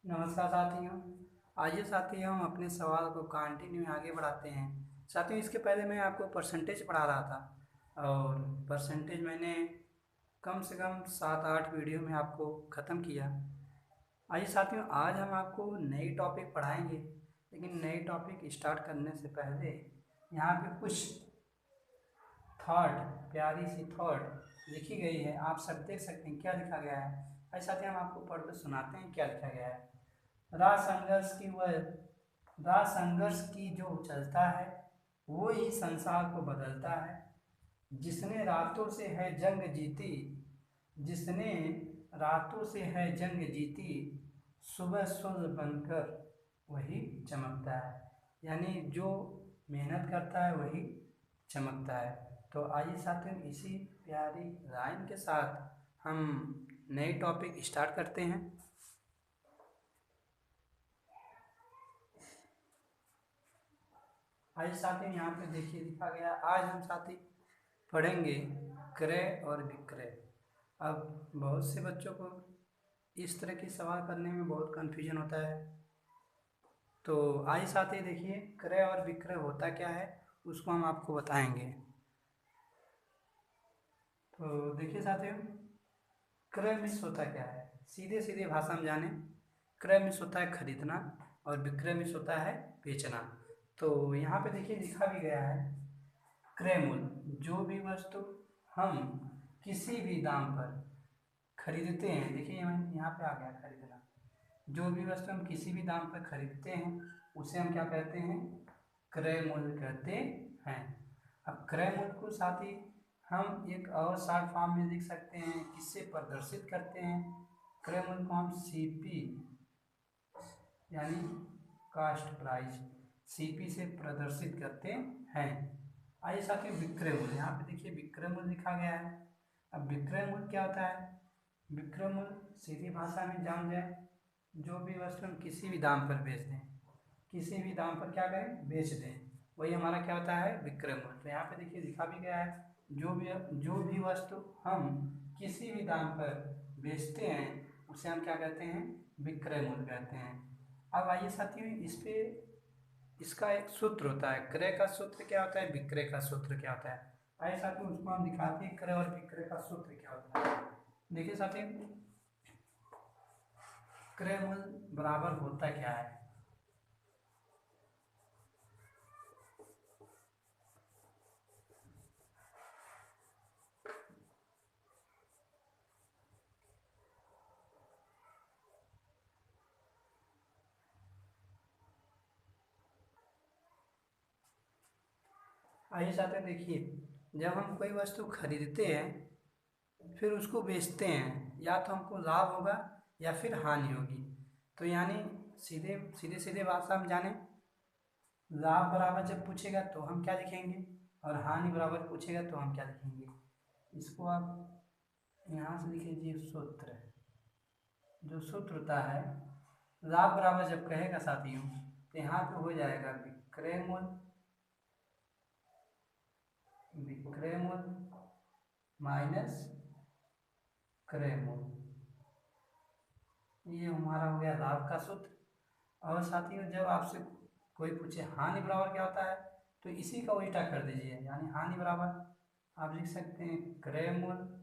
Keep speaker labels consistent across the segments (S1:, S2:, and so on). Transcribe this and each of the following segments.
S1: नमस्कार साथियों। आइए साथियों, हम अपने सवाल को कंटिन्यू आगे बढ़ाते हैं। साथियों, इसके पहले मैं आपको परसेंटेज पढ़ा रहा था और परसेंटेज मैंने कम से कम 7-8 वीडियो में आपको ख़त्म किया। आइए साथियों, आज हम आपको नई टॉपिक पढ़ाएंगे, लेकिन नई टॉपिक स्टार्ट करने से पहले यहाँ पे कुछ थॉट, प्यारी सी थॉट लिखी गई है। आप सब देख सकते हैं क्या लिखा गया है। आइए साथियों, हम आपको पढ़ कर सुनाते हैं क्या लिखा गया है। राह संघर्ष की जो चलता है, वो ही संसार को बदलता है। जिसने रातों से है जंग जीती, जिसने रातों से है जंग जीती, सुबह सूरज बनकर वही चमकता है। यानी जो मेहनत करता है वही चमकता है। तो आइए साथियों, इसी प्यारी लाइन के साथ हम नई टॉपिक स्टार्ट करते हैं। आइए साथियों, यहाँ पे देखिए लिखा गया, आज हम साथी पढ़ेंगे क्रय और विक्रय। अब बहुत से बच्चों को इस तरह के सवाल करने में बहुत कन्फ्यूजन होता है। तो आइए साथी देखिए, क्रय और विक्रय होता क्या है उसको हम आपको बताएंगे। तो देखिए साथियों, क्रय मीन्स होता क्या है, सीधे सीधे भाषा में जाने। क्रय मीन्स होता है खरीदना और विक्रय मीन्स होता है बेचना। तो यहाँ पे देखिए लिखा भी गया है, क्रय मूल्य, जो भी वस्तु हम किसी भी दाम पर खरीदते हैं। देखिए यहाँ पे आ गया खरीदना। जो भी वस्तु हम किसी भी दाम पर खरीदते हैं उसे हम क्या कहते हैं, क्रय मूल्य कहते हैं। अब क्रय मूल्य को साथ ही हम एक और शॉर्ट फॉर्म में लिख सकते हैं, किससे प्रदर्शित करते हैं। क्रय मूल्य को हम सीपी यानी कास्ट प्राइस, सीपी से प्रदर्शित करते हैं। आइए साथियों, विक्रय मूल्य, यहाँ पे देखिए विक्रय मूल्य लिखा गया है। अब विक्रय मूल्य क्या होता है, विक्रय मूल्य सीधी भाषा में जान जाए, जो भी वस्तु हम किसी भी दाम पर बेच दें, किसी भी दाम पर क्या करें, बेच दें, वही हमारा क्या होता है, विक्रय मूल्य। तो यहाँ पे देखिए लिखा भी गया है, जो भी वस्तु हम किसी भी दाम पर बेचते हैं उसे हम क्या कहते हैं, विक्रय मूल्य कहते हैं। अब आइए साथियों, इस पे इसका एक सूत्र होता है, क्रय का सूत्र क्या होता है, विक्रय का सूत्र क्या होता है। आइए साथियों, उसको हम दिखाते हैं, क्रय और विक्रय का सूत्र क्या होता है। देखिए साथियों, क्रय मूल्य बराबर होता क्या है। आइए साथियों देखिए, जब हम कोई वस्तु खरीदते हैं फिर उसको बेचते हैं, या तो हमको लाभ होगा या फिर हानि होगी। तो यानी सीधे सीधे सीधे भाषा में जाने, लाभ बराबर जब पूछेगा तो हम क्या लिखेंगे और हानि बराबर पूछेगा तो हम क्या लिखेंगे। इसको आप यहाँ से लिख लीजिए सूत्र। जो सूत्र होता है, लाभ बराबर जब कहेगा साथियों तो यहाँ पे हो जाएगा विक्रय मूल्य, विक्रय मूल्य माइनस क्रय मूल्य, ये हमारा हो गया लाभ का सूत्र। और साथियों, जब आपसे कोई पूछे हानि बराबर क्या होता है तो इसी का उल्टा कर दीजिए, यानी हानि बराबर आप लिख सकते हैं क्रय मूल्य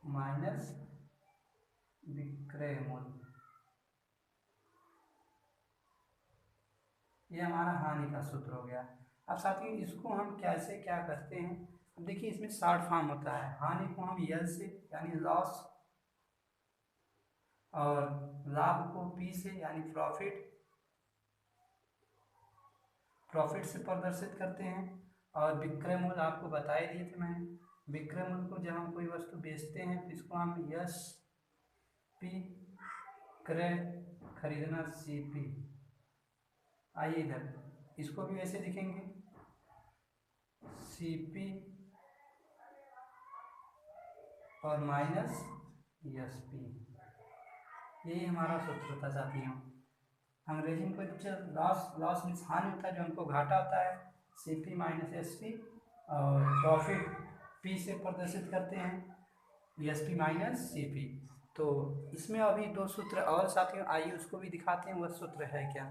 S1: माइनस विक्रय मूल्य, ये हमारा हानि का सूत्र हो गया। अब साथियों, इसको हम कैसे क्या करते हैं, अब देखिए इसमें शॉर्ट फॉर्म होता है। हानि को हम यल से यानी लॉस, और लाभ को पी से यानी प्रॉफिट, प्रॉफिट से प्रदर्शित करते हैं। और विक्रय मूल्य आपको बता ही दिए थे मैंने, विक्रय मूल्य को जब हम कोई वस्तु बेचते हैं तो इसको हम यस पी, क्रय खरीदना सी पी। आइए इधर इसको भी वैसे लिखेंगे, सी पी और माइनस यस पी, यही हमारा सूत्र था साथियों। अंग्रेजी में कोई लॉस, लॉस मीन्स हानि होता है, जो हमको घाटा होता है, C P minus S P, और प्रॉफिट पी से प्रदर्शित करते हैं, S P minus C P. तो इसमें अभी दो सूत्र और साथियों, आइए उसको भी दिखाते हैं, वह सूत्र है क्या।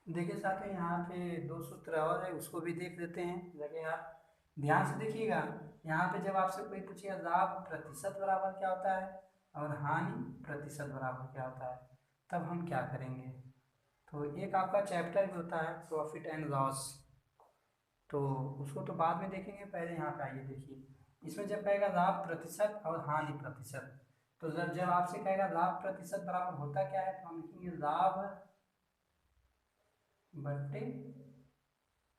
S1: देखिए साथियों, यहाँ पे दो सूत्र और है, उसको भी देख लेते हैं। लगे आप ध्यान से देखिएगा। यहाँ पे जब आपसे कोई पूछेगा लाभ प्रतिशत बराबर क्या होता है और हानि प्रतिशत बराबर क्या होता है, तब हम क्या करेंगे। तो एक आपका चैप्टर भी होता है प्रॉफिट एंड लॉस, तो उसको तो बाद में देखेंगे, पहले यहाँ पे आइए देखिए। इसमें जब कहेगा लाभ प्रतिशत और हानि प्रतिशत, तो जब जब आपसे कहेगा लाभ प्रतिशत बराबर होता क्या है, तो हम लिखेंगे लाभ बट्टे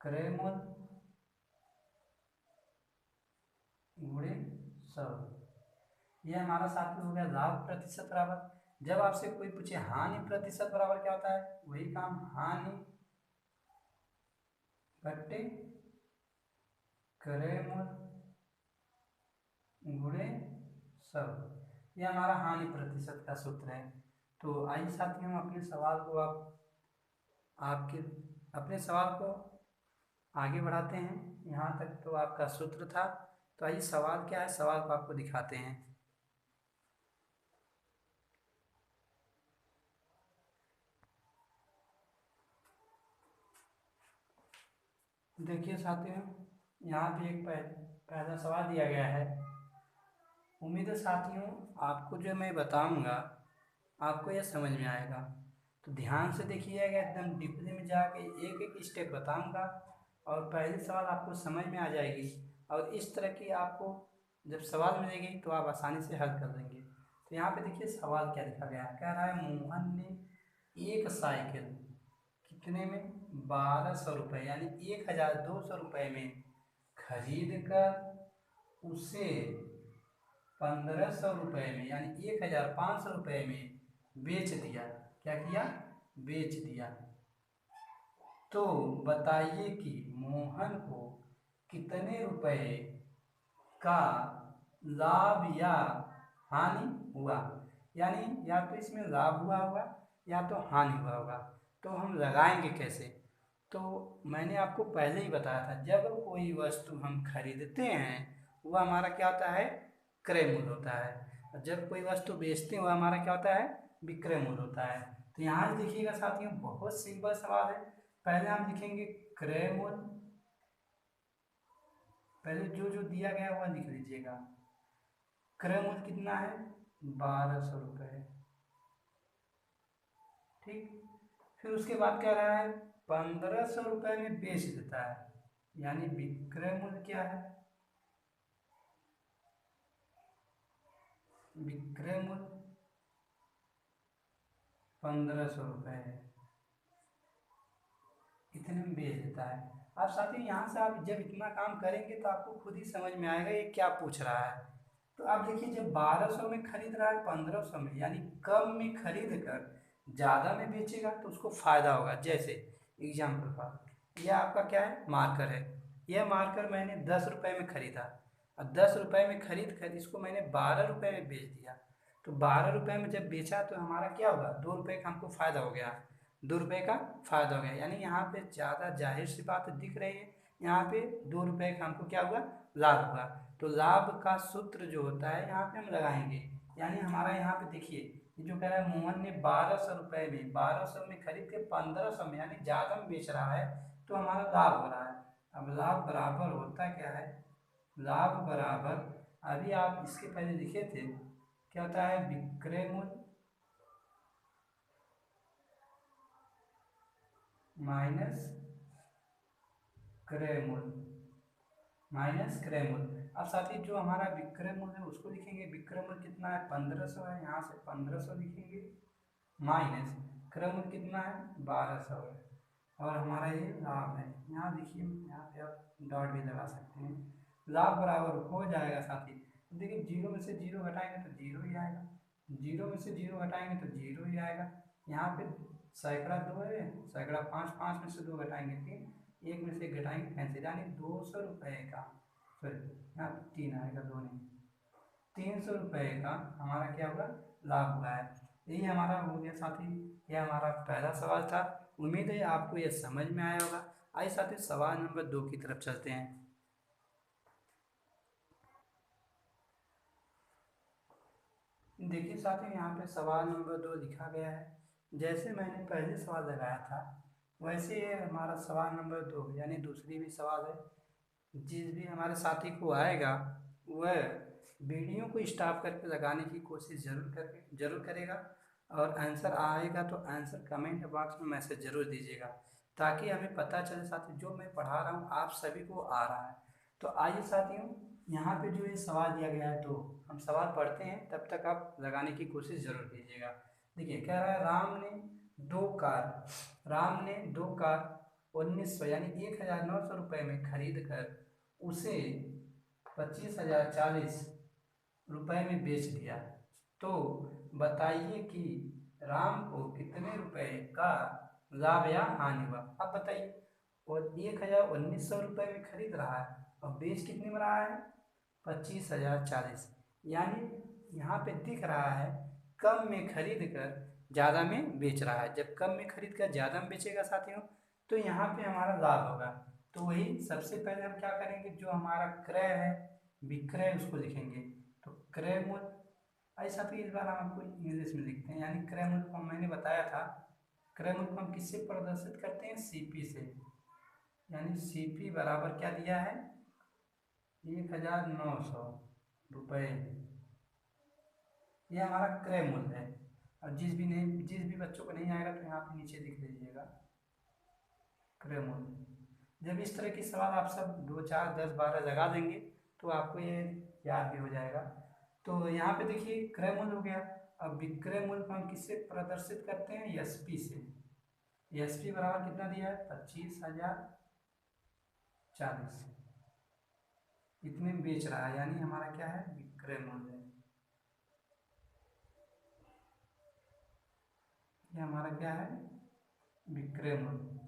S1: क्रय मूल्य गुणे 100। यह हमारा साथ में हो गया लाभ प्रतिशत बराबर। जब आपसे कोई पूछे हानि प्रतिशत बराबर क्या होता है, वही काम हानि बट्टे क्रय मूल्य गुणे 100, यह हमारा हानि प्रतिशत का सूत्र है। तो आइए साथियों, हम अपने सवाल को आपके अपने सवाल को आगे बढ़ाते हैं। यहाँ तक तो आपका सूत्र था, तो आइए सवाल क्या है, सवाल को आपको दिखाते हैं। देखिए साथियों, यहाँ पे एक पहला सवाल दिया गया है। उम्मीद है साथियों, आपको जो मैं बताऊंगा आपको यह समझ में आएगा, तो ध्यान से देखिएगा, एकदम डीपली में जाके एक एक स्टेप बताऊंगा और पहली सवाल आपको समझ में आ जाएगी। और इस तरह की आपको जब सवाल मिलेगी तो आप आसानी से हल कर देंगे। तो यहाँ पे देखिए सवाल क्या लिखा गया है, कह रहा है मोहन ने एक साइकिल कितने में 1200 रुपये यानी 1200 रुपये में खरीद कर उसे 1500 रुपये में यानी 1500 रुपये में बेच दिया। क्या किया, बेच दिया। तो बताइए कि मोहन को कितने रुपए का लाभ या हानि हुआ। यानी या तो इसमें लाभ हुआ होगा या तो हानि हुआ होगा। तो हम लगाएंगे कैसे, तो मैंने आपको पहले ही बताया था, जब कोई वस्तु हम खरीदते हैं वह हमारा क्या होता है, क्रय मूल्य होता है। और जब कोई वस्तु बेचते हैं वह हमारा क्या होता है, विक्रय मूल्य होता है। तो यहाँ से देखिएगा साथियों, बहुत सिंपल सवाल है। पहले हम लिखेंगे क्रय मूल्य, पहले जो जो दिया गया वह लिख लीजिएगा। क्रय मूल्य कितना है, 1200 रुपये। ठीक, फिर उसके बाद कह रहा है 1500 रुपये में बेच देता है, यानी विक्रय मूल्य क्या है, विक्रय मूल्य 1500 रुपये है, इतने में बेच देता है। अब साथियों यहाँ से आप जब इतना काम करेंगे तो आपको खुद ही समझ में आएगा ये क्या पूछ रहा है। तो आप देखिए, जब 1200 में खरीद रहा है 1500 में, यानी कम में खरीद कर ज़्यादा में बेचेगा तो उसको फायदा होगा। जैसे एग्जाम्पल पर यह आपका क्या है, मार्कर है। यह मार्कर मैंने 10 रुपये में खरीदा और 10 रुपये में खरीद कर इसको मैंने 12 रुपये में बेच दिया। तो 12 रुपये में जब बेचा तो हमारा क्या होगा, 2 रुपये का हमको फायदा हो गया, 2 रुपये का फायदा हो गया। यानी यहाँ पे ज़्यादा जाहिर सी बात दिख रही है, यहाँ पे 2 रुपये का हमको क्या हुआ, लाभ हुआ। तो लाभ का सूत्र जो होता है यहाँ पे हम लगाएंगे। यानी हमारा यहाँ पे देखिए, ये जो कह रहा है मोहन ने 1200 रुपये में 1200 में खरीद के 1500 में यानी ज़्यादा में बेच रहा है, तो हमारा लाभ हो रहा है। अब लाभ बराबर होता क्या है, लाभ बराबर, अभी आप इसके पहले लिखे थे, क्या होता है, विक्रय मूल्य माइनस क्रय मूल्य, माइनस क्रय मूल्य। अब साथी जो हमारा विक्रय मूल्य है उसको लिखेंगे, विक्रय मूल्य कितना है, 1500 है, यहाँ से 1500 लिखेंगे, माइनस क्रय मूल्य कितना है, 1200 है, और हमारा ये लाभ है। यहाँ देखिए, यहाँ पे आप डॉट भी लगा सकते हैं। लाभ बराबर हो जाएगा साथी, तो देखिए जीरो में से जीरो घटाएंगे तो जीरो ही आएगा, जीरो में से जीरो घटाएंगे तो जीरो ही आएगा। यहाँ पे सैकड़ा 2 है, सैकड़ा 5, 5 में से 2 घटाएंगे 3, 1 में से घटाएंगे कैंसिल, यानी 200 रुपये का, सॉरी यहाँ 3 आएगा, 2 नहीं, 300 रुपये का हमारा क्या होगा, लाभ हुआ है। यही हमारा हो गया साथी, यह हमारा पहला सवाल था। उम्मीद है आपको यह समझ में आया होगा। आइए साथियों सवाल नंबर 2 की तरफ चलते हैं। देखिए साथियों यहाँ पे सवाल नंबर 2 लिखा गया है। जैसे मैंने पहले सवाल लगाया था वैसे ये हमारा सवाल नंबर 2 यानी दूसरी भी सवाल है। जिस भी हमारे साथी को आएगा वह वीडियो को स्टॉप करके लगाने की कोशिश जरूर करेगा और आंसर आएगा तो आंसर कमेंट बॉक्स में मैसेज जरूर दीजिएगा ताकि हमें पता चले साथियों जो मैं पढ़ा रहा हूँ आप सभी को आ रहा है। तो आइए साथियों यहाँ पे जो ये सवाल दिया गया है तो हम सवाल पढ़ते हैं, तब तक आप लगाने की कोशिश जरूर कीजिएगा। देखिए कह रहा है राम ने दो कार 1900 यानी 1900 रुपये में खरीद कर उसे 25,040 रुपये में बेच दिया। तो बताइए कि राम को कितने रुपए का लाभ या हानि हुआ। अब बताइए, और 1900 रुपये में खरीद रहा है और बेच कितने में रहा है 25,040, यानी यहाँ पे दिख रहा है कम में खरीद कर ज़्यादा में बेच रहा है। जब कम में खरीद कर ज़्यादा में बेचेगा साथियों तो यहाँ पे हमारा लाभ होगा। तो वही सबसे पहले हम क्या करेंगे, जो हमारा क्रय है विक्रय उसको लिखेंगे। तो क्रय मूल्य, ऐसा तो इस बार हम आपको इंग्लिश में लिखते हैं, यानी क्रय मूल्य को मैंने बताया था क्रय मूल्य को हम किससे प्रदर्शित करते हैं सीपी से, यानी सीपी बराबर क्या दिया है 1900 रुपये। ये हमारा क्रय मूल्य है। और जिस भी बच्चों को नहीं आएगा तो यहाँ पे नीचे लिख लीजिएगा क्रय मूल्य। जब इस तरह की सवाल आप सब 2, 4, 10, 12 लगा देंगे तो आपको ये याद भी हो जाएगा। तो यहाँ पे देखिए क्रय मूल्य हो गया। अब विक्रय मूल्य को हम किससे प्रदर्शित करते हैं एसपी से। एसपी बराबर कितना दिया है 25,040, इतने में बेच रहा है, यानी हमारा क्या है विक्रय मूल्य। ये हमारा क्या है विक्रय मूल्य।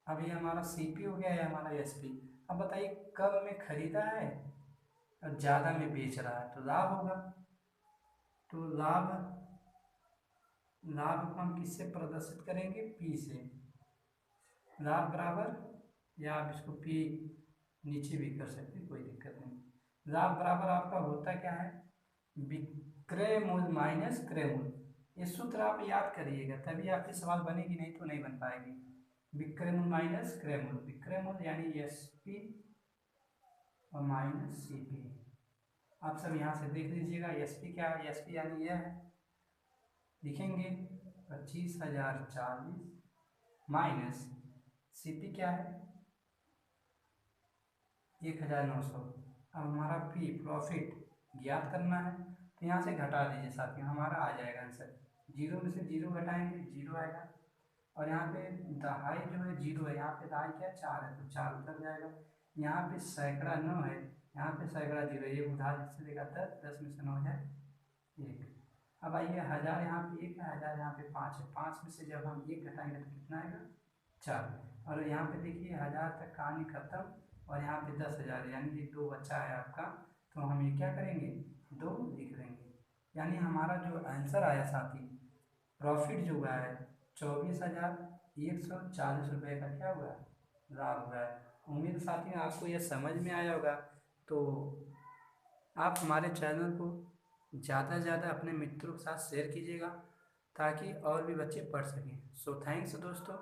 S1: अब ये हमारा सीपी हो गया है हमारा एसपी। अब बताइए कम में खरीदा है और ज़्यादा में बेच रहा है तो लाभ होगा। तो लाभ को हम किससे प्रदर्शित करेंगे पी से। लाभ बराबर, या आप इसको पी नीचे भी कर सकते हैं कोई दिक्कत नहीं। लाभ बराबर आपका होता क्या है विक्रय मूल्य माइनस क्रय मूल्य। ये सूत्र आप याद करिएगा तभी आपके सवाल बनेगी, नहीं तो नहीं बन पाएगी। विक्रय मूल्य माइनस क्रय मूल्य, विक्रय मूल्य यानी एसपी और माइनस सीपी। आप सब यहाँ से देख लीजिएगा एसपी क्या है, एसपी यानी यह है, लिखेंगे 25,040 माइनस सीपी क्या है 1900। अब हमारा पी प्रॉफिट ज्ञात करना है तो यहाँ से घटा दीजिए साथियों, हमारा आ जाएगा आंसर। जीरो में से जीरो घटाएंगे जीरो आएगा, और यहाँ पे दहाई जो है जीरो है, यहाँ पे दहाई क्या 4 है तो 4 उतर जाएगा। यहाँ पे सैकड़ा 9 है, यहाँ पे सैकड़ा जीरो, ये उधार जिससे देगा 10, 10 में से 9 है 1। अब आइए 1000 यहाँ पे 1 है, 1000 यहाँ पे 5 है, 5 में से जब हम 1 घटाएंगे तो कितना आएगा 4। और यहाँ पे देखिए 1000 तक कहानी खत्म और यहाँ पे 10,000 यानी ये 2 बचा है आपका, तो हम ये क्या करेंगे 2 लिख देंगे। यानी हमारा जो आंसर आया साथी प्रॉफिट जो हुआ है 24,140 रुपये का क्या हुआ लाभ हुआ है। उम्मीद साथियों आपको यह समझ में आया होगा। तो आप हमारे चैनल को ज़्यादा से ज़्यादा अपने मित्रों के साथ शेयर कीजिएगा ताकि और भी बच्चे पढ़ सकें। सो थैंक्स दोस्तों।